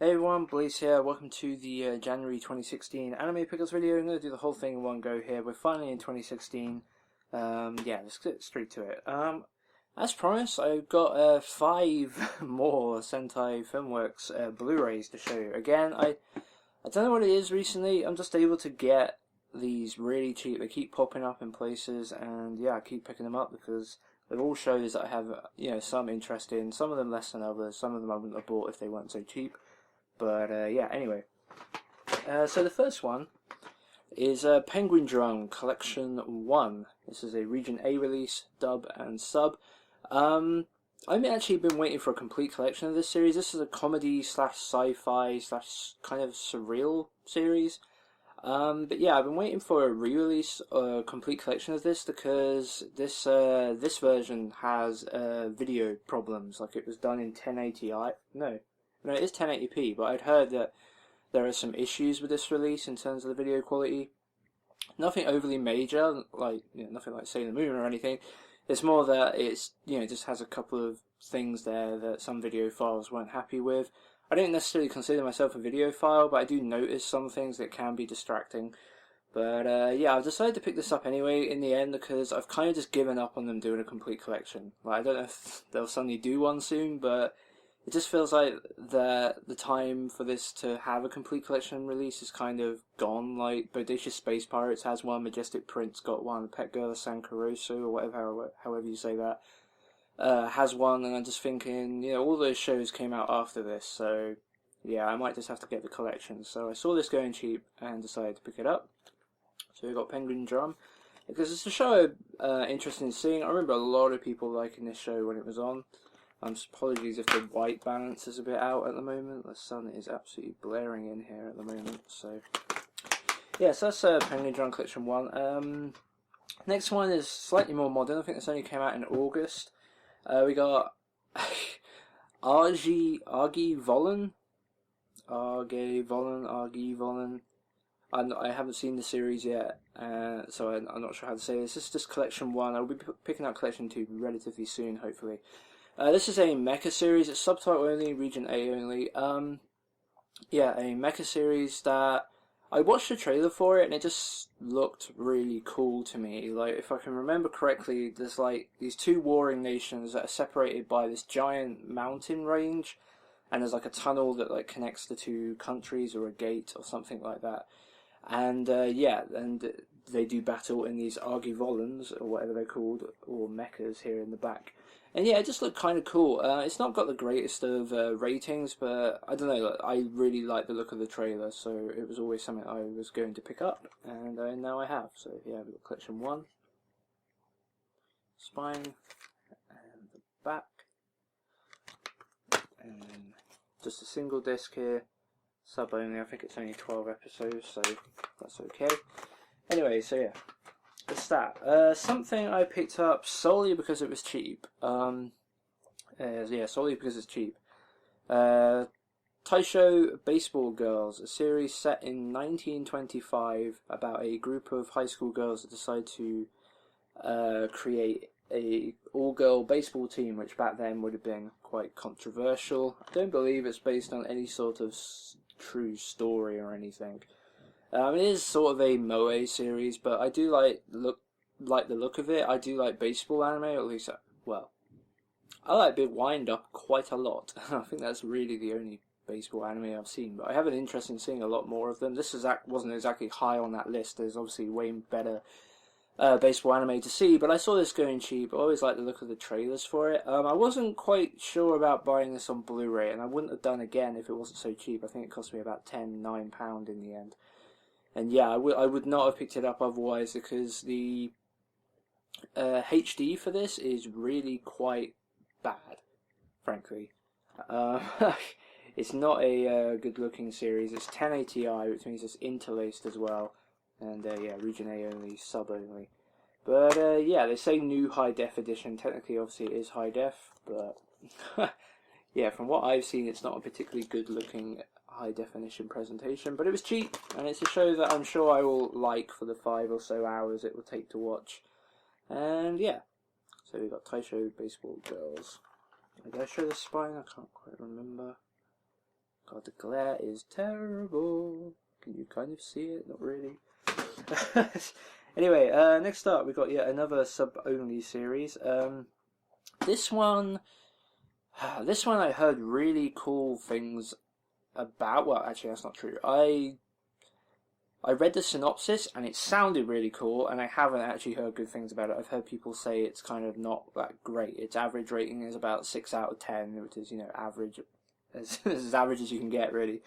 Hey everyone, Blaze here. Welcome to the January 2016 anime pickups video. I'm going to do the whole thing in one go here. We're finally in 2016. Yeah, let's get straight to it. As promised, I've got 5 more Sentai Filmworks Blu Rays to show you. Again, I don't know what it is recently. I'm just able to get these really cheap. They keep popping up in places, and yeah, I keep picking them up because they're all shows that I have some interest in. Some of them less than others. Some of them I wouldn't have bought if they weren't so cheap. But yeah, anyway. So the first one is Penguindrum Collection 1. This is a Region A release, dub and sub. I've actually been waiting for a complete collection of this series. This is a comedy slash sci-fi slash kind of surreal series. But yeah, I've been waiting for a re-release, a complete collection of this because this version has video problems. Like it was done in 1080i. No, it is 1080p, but I'd heard that there are some issues with this release in terms of the video quality. Nothing overly major, like nothing like Sailor Moon or anything. It's more that it's just has a couple of things there that some video files weren't happy with. I don't necessarily consider myself a videophile, but I do notice some things that can be distracting. But yeah, I've decided to pick this up anyway in the end because I've kind of just given up on them doing a complete collection. Like I don't know if they'll suddenly do one soon, but it just feels like the time for this to have a complete collection release is kind of gone. Like Bodacious Space Pirates has one, Majestic Prince got one, Pet Girl Sankaroso or whatever, however you say that, has one, and I'm just thinking, all those shows came out after this, so yeah, I might just have to get the collection. So I saw this going cheap and decided to pick it up. So we got Penguindrum because it's a show I'm interested in seeing. I remember a lot of people liking this show when it was on. Apologies if the white balance is a bit out at the moment. The sun is absolutely blaring in here at the moment. So yeah, so that's Penguindrum Collection 1. Next one is slightly more modern. I think this only came out in August. We got Argevollen. I haven't seen the series yet, so I'm not sure how to say this. This is just Collection 1. I'll be picking up Collection 2 relatively soon, hopefully. This is a mecha series. It's subtitle only, Region A only. Yeah, a mecha series that I watched the trailer for it and it just looked really cool to me. Like, if I can remember correctly, there's like these 2 warring nations that are separated by this giant mountain range, and there's like a tunnel that like connects the 2 countries or a gate or something like that. And yeah, and they do battle in these Argevollens or whatever they're called, or mechas here in the back. And yeah, it just looked kind of cool. It's not got the greatest of ratings, but I don't know, I really like the look of the trailer, so it was always something I was going to pick up, and now I have. So yeah, we've got Collection 1. Spine, and the back. And then just a single disc here. Sub only, I think it's only 12 episodes, so that's okay. Anyway, so yeah. It's that. Something I picked up solely because it was cheap. Yeah, solely because it's cheap. Taisho Baseball Girls, a series set in 1925 about a group of high school girls that decide to create a all-girl baseball team, which back then would have been quite controversial. I don't believe it's based on any sort of true story or anything. It is sort of a moe series, but I do like the look of it. I do like baseball anime, or at least, well, I like Big Wind Up quite a lot. I think that's really the only baseball anime I've seen, but I have an interest in seeing a lot more of them. This wasn't exactly high on that list. There's obviously way better baseball anime to see, but I saw this going cheap. I always like the look of the trailers for it. I wasn't quite sure about buying this on Blu-ray, and I wouldn't have done again if it wasn't so cheap. I think it cost me about £9 in the end. And yeah, I would not have picked it up otherwise because the HD for this is really quite bad, frankly. It's not a good-looking series. It's 1080i, which means it's interlaced as well. And yeah, Region A only, sub only. But yeah, they say new high def edition. Technically, obviously, it is high def, but yeah, from what I've seen, it's not a particularly good-looking high definition presentation, but it was cheap, and it's a show that I'm sure I will like for the 5 or so hours it will take to watch. And yeah, so we've got Taisho Baseball Girls. Did I show the spine? I can't quite remember. God, God, the glare is terrible. Can you kind of see it? Not really. Anyway, next up we've got yet another sub-only series. This one I heard really cool things about. Well, actually, that's not true. I read the synopsis and it sounded really cool, and I haven't actually heard good things about it. I've heard people say it's kind of not that great. Its average rating is about 6 out of 10, which is, average, as average as you can get, really.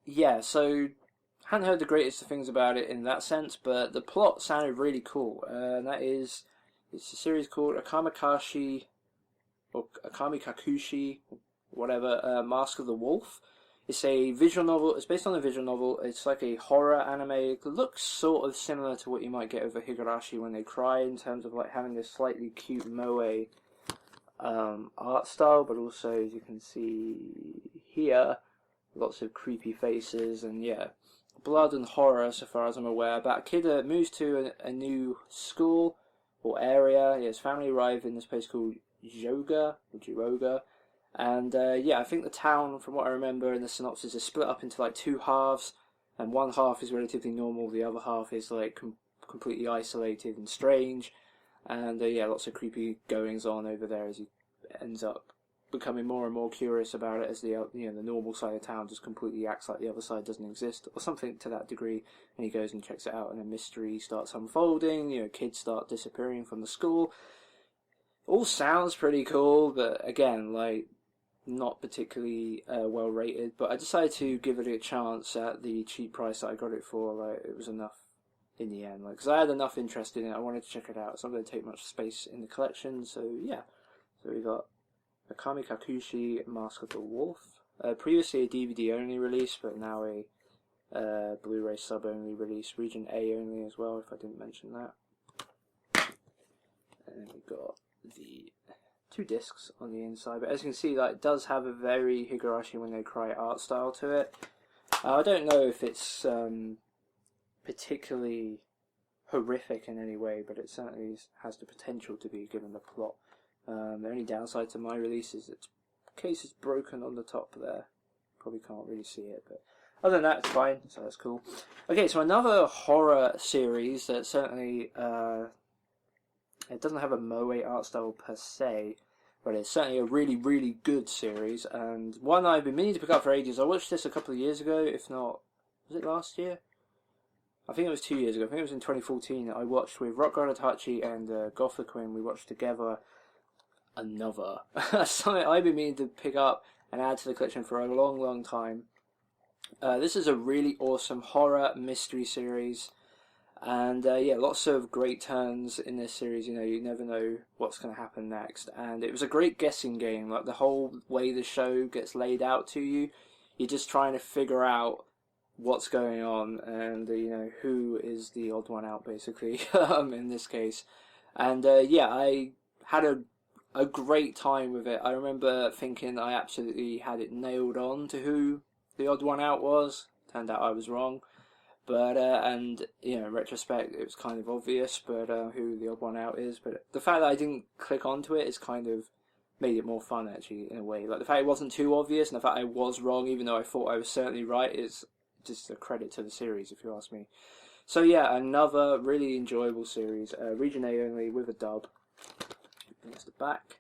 Yeah, so hadn't heard the greatest of things about it in that sense, but the plot sounded really cool. And it's a series called Okamikakushi, or Okamikakushi, whatever, Masque of the Wolf. It's a visual novel. It's based on a visual novel. It's like a horror anime. It looks sort of similar to what you might get over Higurashi When They Cry, in terms of like having this slightly cute moe art style, but also, as you can see here, lots of creepy faces and blood and horror, so far as I'm aware. About a kid that moves to a new school or area. His family arrive in this place called Joga, and I think the town, from what I remember in the synopsis, is split up into like two halves, and one half is relatively normal, the other half is like completely isolated and strange, and lots of creepy goings on over there as he ends up becoming more and more curious about it, as the normal side of town just completely acts like the other side doesn't exist, or something to that degree, and he goes and checks it out, and a mystery starts unfolding. Kids start disappearing from the school. All sounds pretty cool, but again, like, not particularly well rated, but I decided to give it a chance at the cheap price that I got it for. Like, it was enough in the end, because I had enough interest in it. I wanted to check it out. It's not going to take much space in the collection, so yeah. So we got Okamikakushi, Masque of the Wolf. Previously a DVD only release, but now a Blu Ray sub only release, region A only as well, if I didn't mention that. And then we got the 2 discs on the inside, but as you can see, like, it does have a very Higurashi When They Cry art style to it. I don't know if it's particularly horrific in any way, but it certainly has the potential to be, given the plot. The only downside to my release is its case is broken on the top there. Probably can't really see it, but other than that, it's fine, so that's cool. Okay, so another horror series that certainly it doesn't have a moe art style per se, but it's certainly a really, really good series, and one I've been meaning to pick up for ages. I watched this a couple of years ago, if not, was it last year? I think it was 2 years ago. I think it was in 2014. I watched with Rock God Itachi and Gothic Queen. We watched together another. Something I've been meaning to pick up and add to the collection for a long, long time. This is a really awesome horror mystery series. And lots of great turns in this series. You never know what's going to happen next. And it was a great guessing game. Like, the whole way the show gets laid out to you, you're just trying to figure out what's going on, and who is the odd one out, basically, in this case. And I had a great time with it. I remember thinking I absolutely had it nailed on to who the odd one out was. Turned out I was wrong. But, in retrospect, it was kind of obvious, but who the odd one out is. But the fact that I didn't click onto it is kind of made it more fun, actually, in a way. Like, the fact it wasn't too obvious, and the fact I was wrong, even though I thought I was certainly right, is just a credit to the series, if you ask me. So, yeah, another really enjoyable series. Region A only, with a dub. There's the back.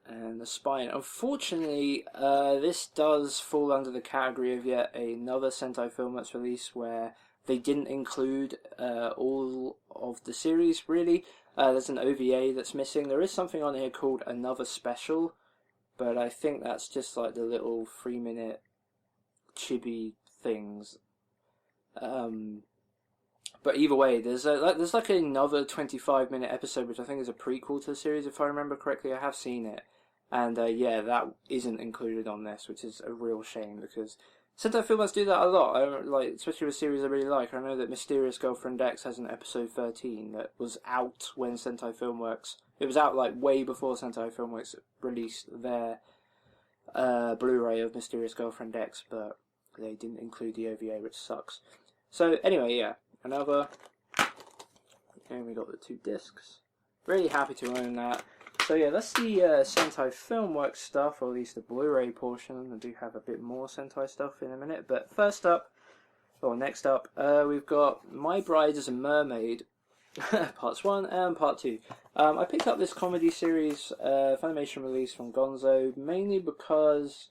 And the spine. Unfortunately, this does fall under the category of yet another Sentai Filmworks release where they didn't include all of the series, really. There's an OVA that's missing. There is something on here called Another Special, but I think that's just like the little 3-minute chibi things. But either way, there's like another 25-minute episode, which I think is a prequel to the series, if I remember correctly. I have seen it. And that isn't included on this, which is a real shame, because Sentai Filmworks do that a lot. Especially with a series I really like. I know that Mysterious Girlfriend X has an episode 13 that was out when Sentai Filmworks... It was out like way before Sentai Filmworks released their Blu-ray of Mysterious Girlfriend X, but they didn't include the OVA, which sucks. So anyway, another... And we got the 2 discs. Really happy to own that. So yeah, that's the Sentai Filmworks stuff, or at least the Blu-ray portion. I do have a bit more Sentai stuff in a minute, but first up, or next up, we've got My Bride is a Mermaid, parts 1 and part 2. I picked up this comedy series, Funimation release from Gonzo, mainly because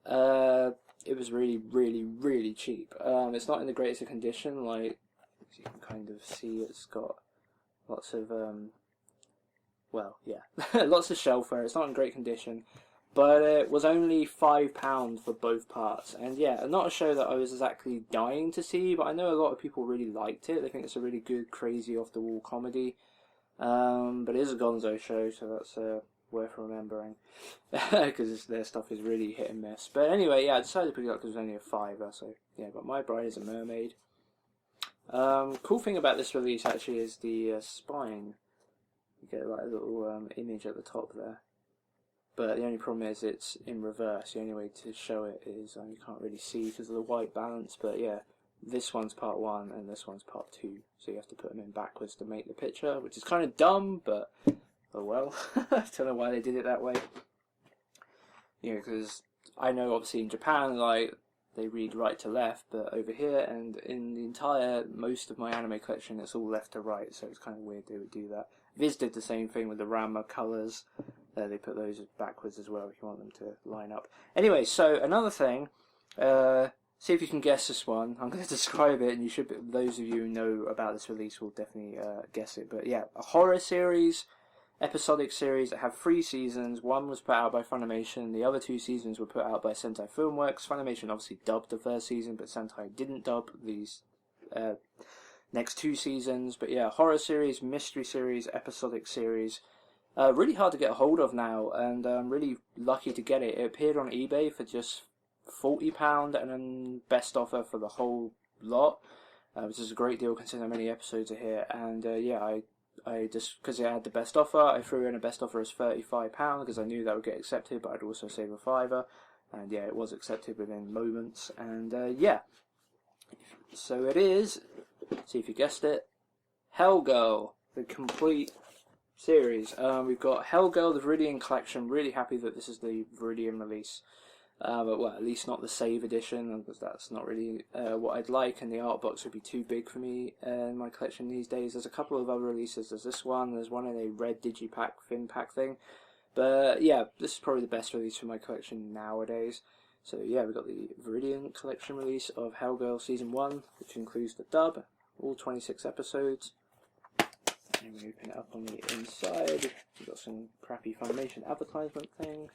it was really cheap. It's not in the greatest of condition, like, as you can kind of see, it's got lots of, well, yeah, lots of shelfware. It's not in great condition, but it was only £5 for both parts. And yeah, not a show that I was exactly dying to see, but I know a lot of people really liked it. They think it's a really good, crazy, off-the-wall comedy. But it is a Gonzo show, so that's worth remembering, because their stuff is really hit and miss. But anyway, yeah, I decided to pick it up because it was only a £5, so yeah, got My Bride is a Mermaid. Cool thing about this release actually is the spine. You get like a little image at the top there. But the only problem is it's in reverse. The only way to show it is you can't really see because of the white balance. But yeah, this one's part 1 and this one's part 2. So you have to put them in backwards to make the picture, which is kind of dumb, but oh well. I don't know why they did it that way. You know, because I know obviously in Japan, like, they read right to left, but over here and in the entire, most of my anime collection, it's all left to right, so it's kind of weird they would do that. Viz did the same thing with the Ranma colours. They put those backwards as well if you want them to line up. Anyway, so another thing, see if you can guess this one. I'm going to describe it, and you should, those of you who know about this release will definitely guess it. But yeah, a horror series, episodic series that have 3 seasons. One was put out by Funimation, the other 2 seasons were put out by Sentai Filmworks. Funimation obviously dubbed the first season, but Sentai didn't dub these next 2 seasons. But yeah, horror series, mystery series, episodic series. Really hard to get a hold of now, and I'm really lucky to get it. It appeared on eBay for just £40, and then best offer for the whole lot, which is a great deal considering how many episodes are here. And yeah, I just, because it had the best offer, I threw in a best offer as £35 because I knew that would get accepted, but I'd also save a £5. And yeah, it was accepted within moments. And yeah, so it is, see if you guessed it, Hellgirl, the complete series. We've got Hellgirl, the Viridian collection. Really happy that this is the Viridian release. But well, at least not the Save edition, because that's not really what I'd like, and the art box would be too big for me in my collection these days. There's a couple of other releases. There's this one. There's one in a red digipack fin pack thing. But yeah, this is probably the best release for my collection nowadays. So yeah, we've got the Viridian collection release of Hellgirl Season 1, which includes the dub, all 26 episodes. And we open it up on the inside. We've got some crappy Funimation advertisement thing.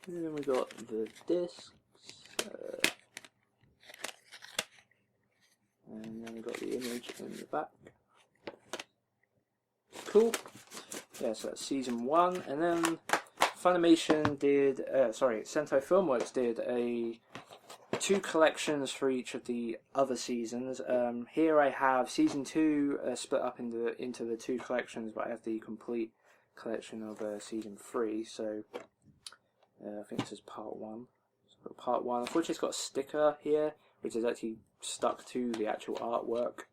And then we got the discs. And then we got the image in the back. Cool. Yeah, so that's Season 1. And then Funimation did, Sentai Filmworks did 2 collections for each of the other seasons. Here I have Season 2 split up into the 2 collections, but I have the complete collection of Season 3, so I think this is Part 1. So Part 1, unfortunately it's got a sticker here, which is actually stuck to the actual artwork.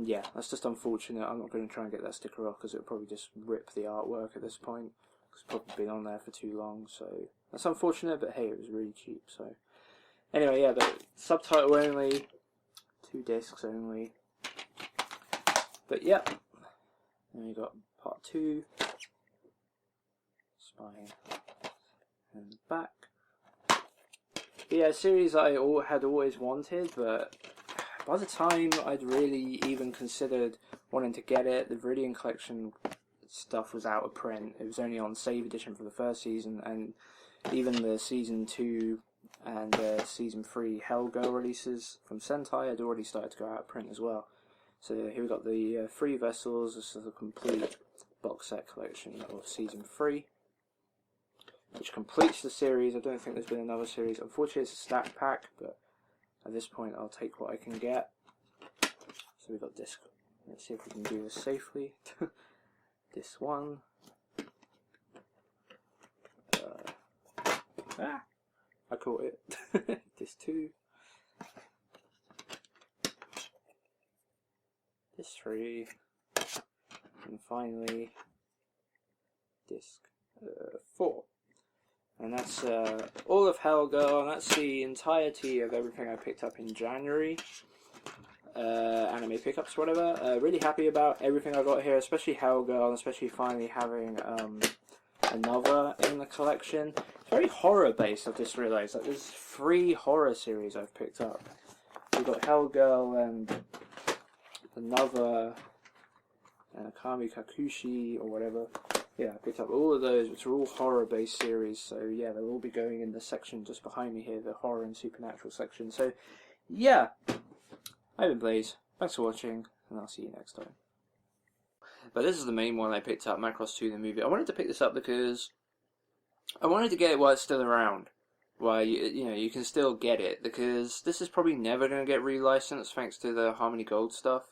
Yeah, that's just unfortunate. I'm not going to try and get that sticker off, because it'll probably just rip the artwork at this point. It's probably been on there for too long, so that's unfortunate, but hey, it was really cheap, so... Anyway, yeah, but subtitle only, 2 discs only. But yeah, then we got Part 2, spine and back. But yeah, a series I had always wanted, but by the time I'd really even considered wanting to get it, the Viridian collection stuff was out of print. It was only on Save Edition for the first season, and even the Season 2 and Season 3 Hellgirl releases from Sentai had already started to go out of print as well. So here we've got the 3 vessels. This is a complete box set collection of Season 3, which completes the series. I don't think there's been another series. Unfortunately, it's a stack pack, but at this point I'll take what I can get. So we've got disc. Let's see if we can do this safely. Disc 1. I caught it. Disc 2. Disc 3. And finally, disc 4. And that's all of Hellgirl, and that's the entirety of everything I picked up in January. Anime pickups, whatever. Really happy about everything I got here, especially Hellgirl, and especially finally having another in the collection. It's very horror based, I've just realised. Like, there's 3 horror series I've picked up. We've got Hellgirl and another Okamikakushi or whatever. Yeah, I picked up all of those, which are all horror-based series, so yeah, they'll all be going in the section just behind me here, the horror and supernatural section. So, yeah, I've been Blaze, thanks for watching, and I'll see you next time. But this is the main one I picked up, Macross 2 the movie. I wanted to pick this up because I wanted to get it while it's still around, while you can still get it, because this is probably never going to get relicensed thanks to the Harmony Gold stuff.